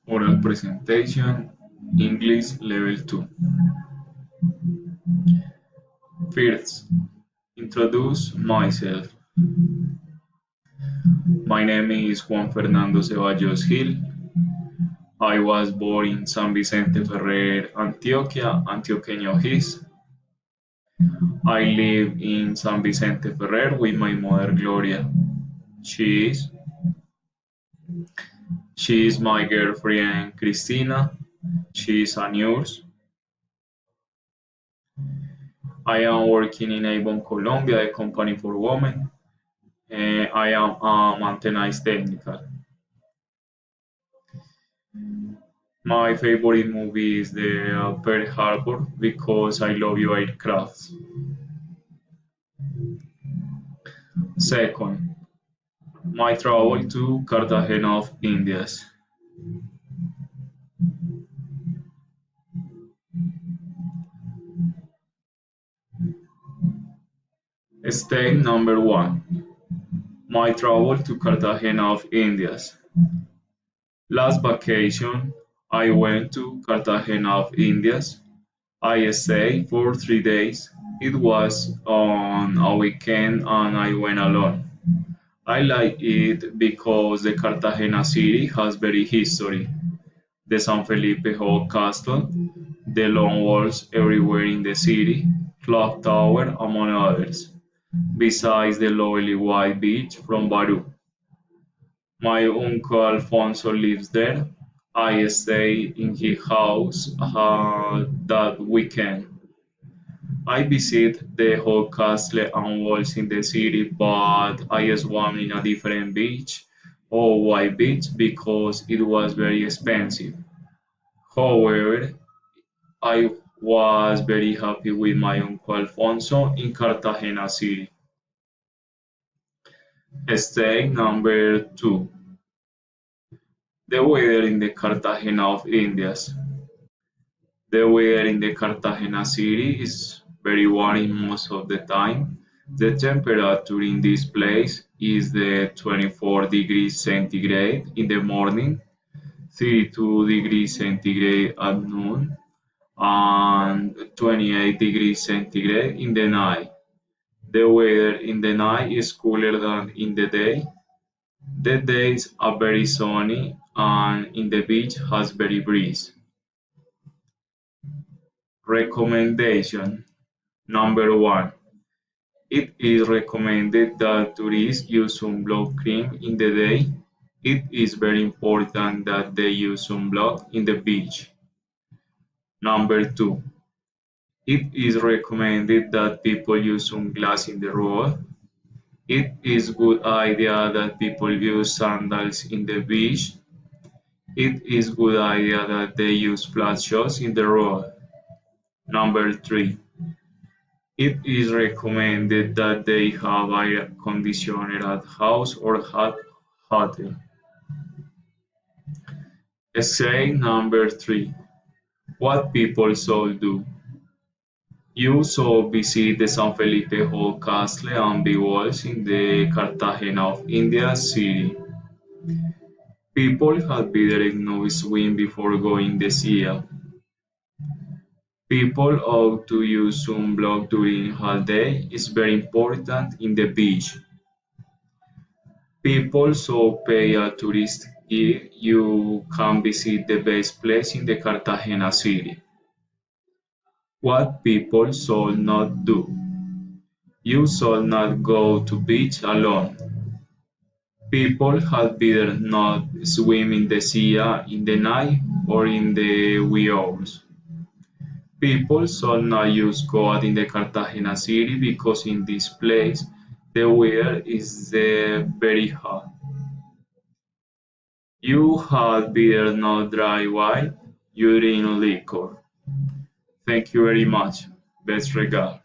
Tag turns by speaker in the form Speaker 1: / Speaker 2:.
Speaker 1: Oral presentation, English level 2. First, introduce myself. My name is Juan Fernando Ceballos Gil. I was born in San Vicente Ferrer, Antioquia, Antioqueño His. I live in San Vicente Ferrer with my mother Gloria. She is, she is my girlfriend Cristina. She is a nurse. I am working in Avon, Colombia, a company for women. I am a maintenance technical. My favorite movie is the Pearl Harbor because I love your aircraft. Second, my travel to Cartagena of Indias. Step number one, my travel to Cartagena of Indias. Last vacation, I went to Cartagena of Indias. I stayed for 3 days. It was on a weekend and I went alone. I like it because the Cartagena city has very history. The San Felipe Hall Castle, the long walls everywhere in the city, Clock Tower, among others, besides the lovely white beach from Baru. My uncle Alfonso lives there. I stayed in his house that weekend. I visit the whole castle and walls in the city, but I swam in a different beach or white beach because it was very expensive. However, I was very happy with my uncle Alfonso in Cartagena City. Stay number two. The weather in the Cartagena of Indias. The weather in the Cartagena city is very warm most of the time. The temperature in this place is the 24 degrees centigrade in the morning, 32 degrees centigrade at noon, and 28 degrees centigrade in the night. The weather in the night is cooler than in the day. The days are very sunny and in the beach has very breeze. Recommendation number one. It is recommended that tourists use sunblock cream in the day. It is very important that they use sunblock in the beach. Number two. It is recommended that people use sunglasses in the road. It is good idea that people use sandals in the beach. It is good idea that they use flat shoes in the road. Number three. It is recommended that they have air conditioner at house or at hotel. Essay number three. What people should do. You should visit the San Felipe Hall Castle and the walls in the Cartagena of India city. People had better know swim before going the sea. People ought to use sunblock during holiday. It's very important in the beach. People should pay a tourist if you can visit the best place in the Cartagena city. What people should not do. You should not go to beach alone. People had better not swim in the sea in the night or in the wee hours. People should not use coat in the Cartagena city because in this place the weather is very hot. You had better not drive while you drink liquor. Thank you very much. Best regards.